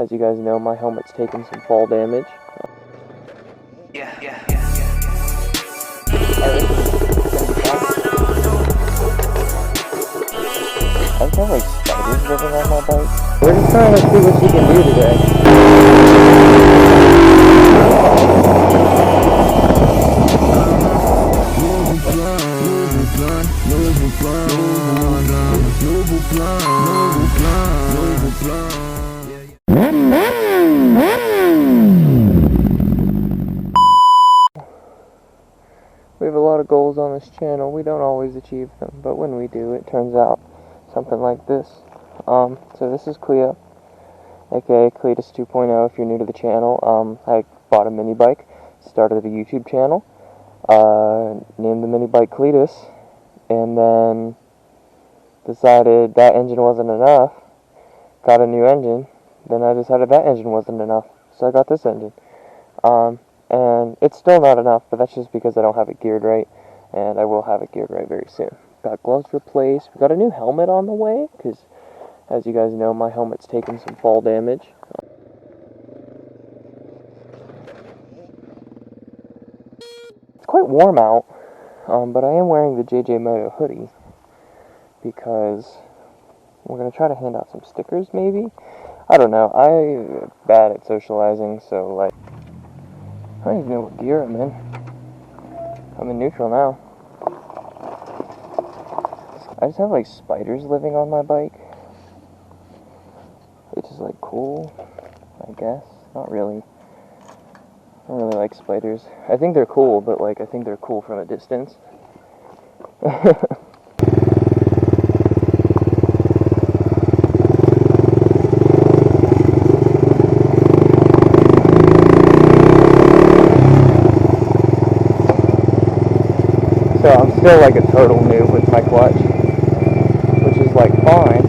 As you guys know, my helmet's taken some fall damage. I just have like spiders living on my bike. We're just trying to see what you can do today. We have a lot of goals on this channel. We don't always achieve them, but when we do, it turns out something like this. So this is Cleo, aka Cletus 2.0 if you're new to the channel. I bought a mini bike, started a YouTube channel, named the mini bike Cletus, and then decided that engine wasn't enough, got a new engine, then I decided that engine wasn't enough, so I got this engine. And it's still not enough, but that's just because I don't have it geared right, and I will have it geared right very soon. Got gloves replaced. We got a new helmet on the way, because as you guys know, my helmet's taken some fall damage. It's quite warm out, but I am wearing the JJ Moto hoodie, because we're going to try to hand out some stickers, maybe? I don't know. I'm bad at socializing, so, like, I don't even know what gear I'm in. I'm in neutral now. I just have like spiders living on my bike, which is like cool, I guess. Not really. I don't really like spiders. I think they're cool, but like I think they're cool from a distance. So I'm still like a total noob with my clutch, which is like fine.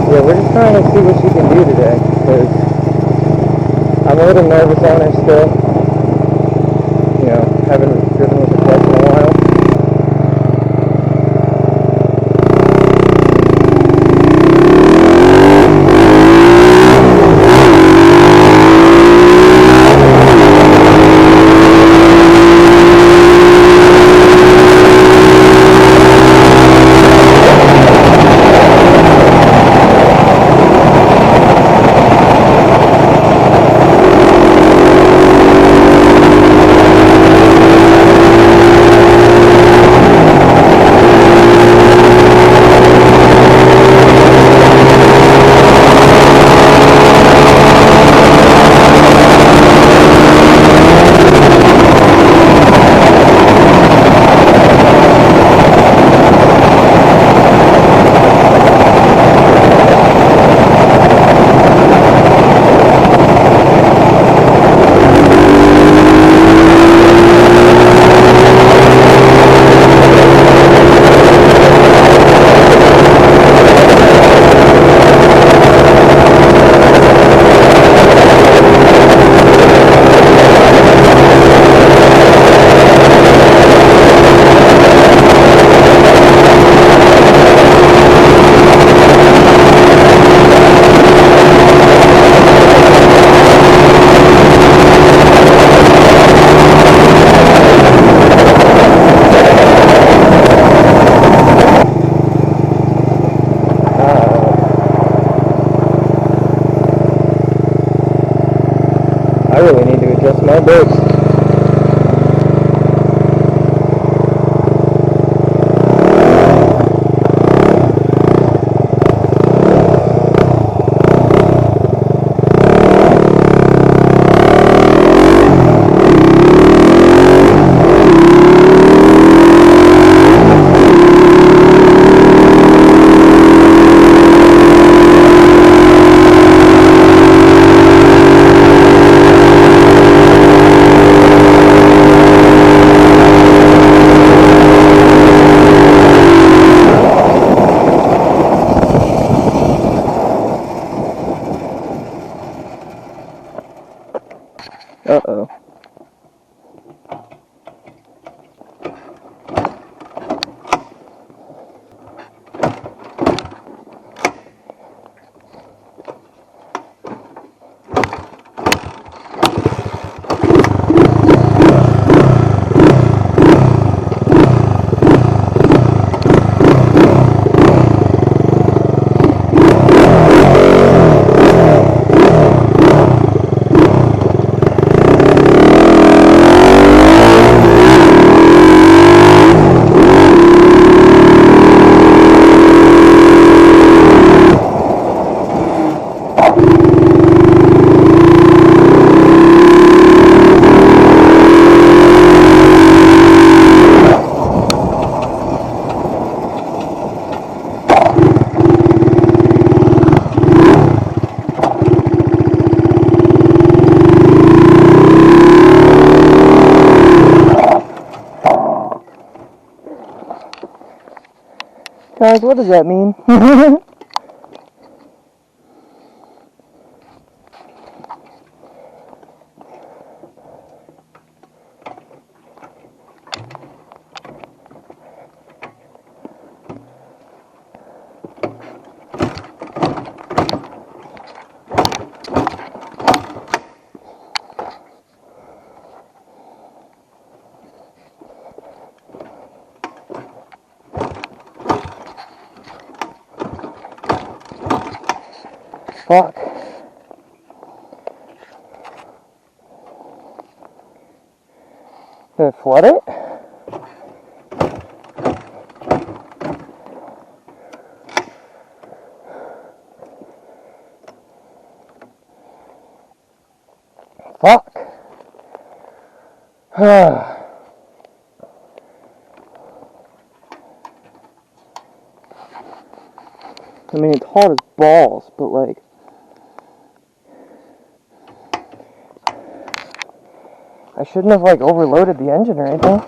We're just trying to see what you can do today, because I'm a little nervous on it still. You know, haven't driven with a clutch in a while. I really need to adjust my brakes. Uh-oh. Guys, what does that mean? Fuck. Did it flood it? Fuck. I mean, it's hot as balls, but like, I shouldn't have like overloaded the engine or anything.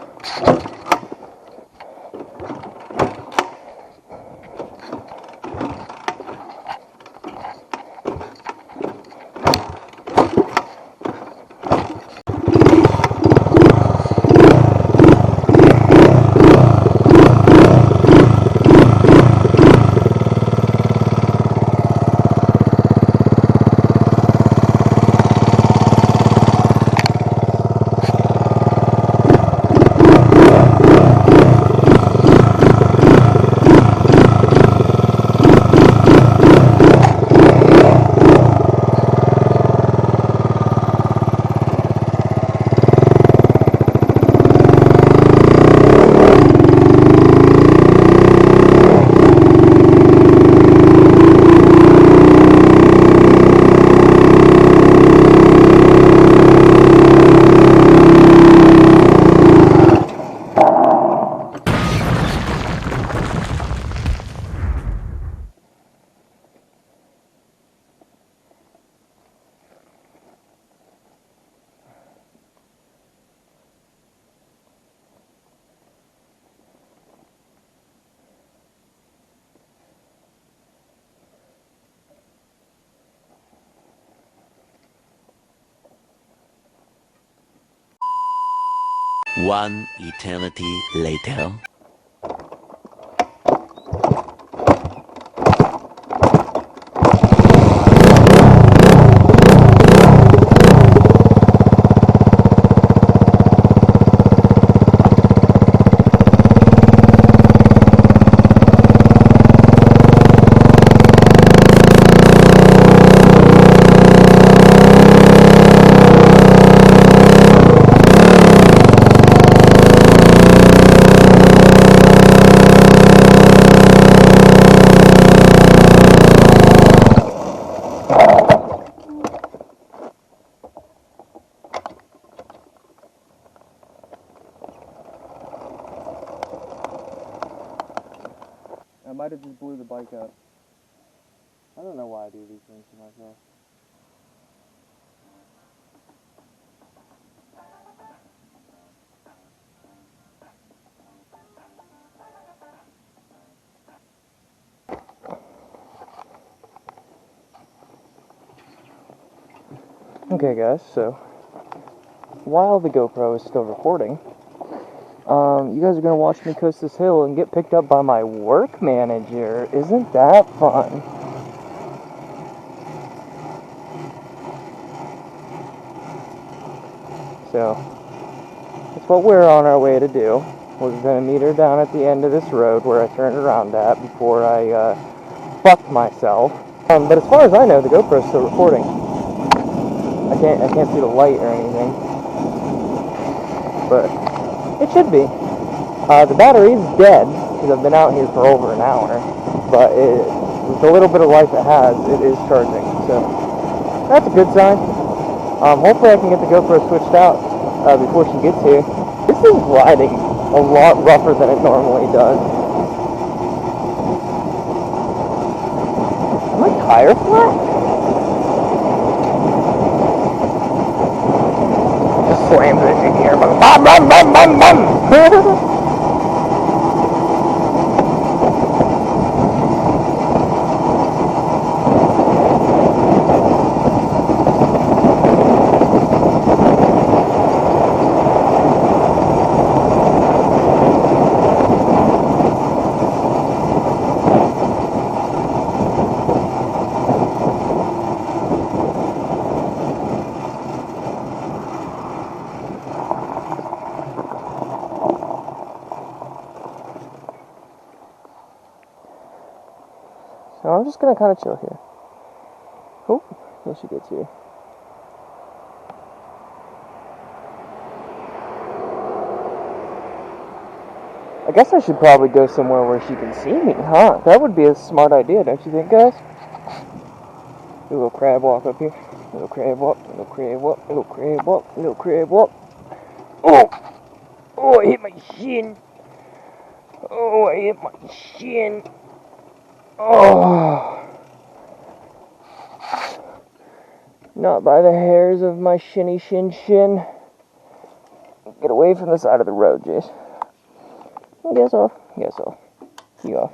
One eternity later. might have just blew the bike up. I don't know why I do these things to myself. Okay guys, so while the GoPro is still recording, you guys are going to watch me coast this hill and get picked up by my work manager. Isn't that fun? So, that's what we're on our way to do. We're going to meet her down at the end of this road where I turned around at before I fucked myself. But as far as I know, the GoPro's still recording. I can't see the light or anything, but it should be. The battery is dead because I've been out here for over an hour, but with the little bit of life it has, it is charging. So that's a good sign. Hopefully I can get the GoPro switched out before she gets here. This is riding a lot rougher than it normally does. Is my tire flat? Just slams it in here. Bum, bum, bum, bum, bum. So I'm just going to kind of chill here. Oh, here she gets here. I guess I should probably go somewhere where she can see me, huh? That would be a smart idea, don't you think, guys? Do a little crab walk up here. Little crab walk, little crab walk, little crab walk, little crab walk. Oh! Oh, I hit my shin. Oh, I hit my shin. Oh! Not by the hairs of my shinny shin shin. Get away from the side of the road, Jace. Guess off. Guess off. You off.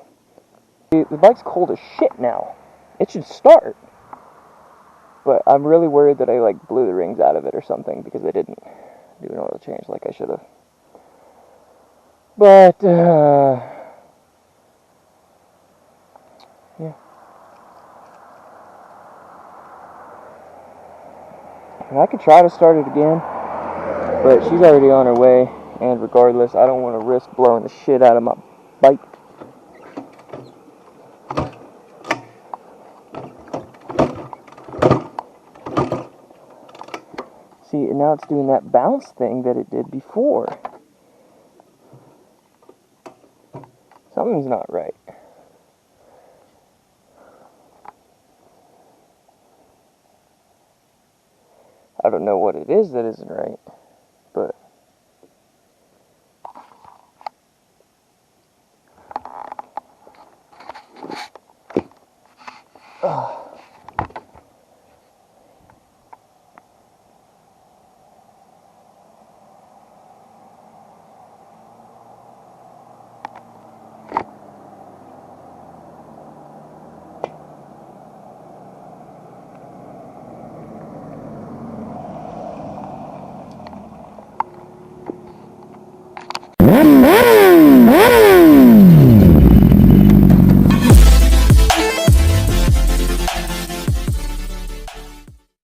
The bike's cold as shit now. It should start. But I'm really worried that I blew the rings out of it or something because I didn't do an oil change like I should have. But yeah. And I could try to start it again, but she's already on her way, and regardless, I don't want to risk blowing the shit out of my bike. See, and now it's doing that bounce thing that it did before. Something's not right. I don't know what it is that isn't right.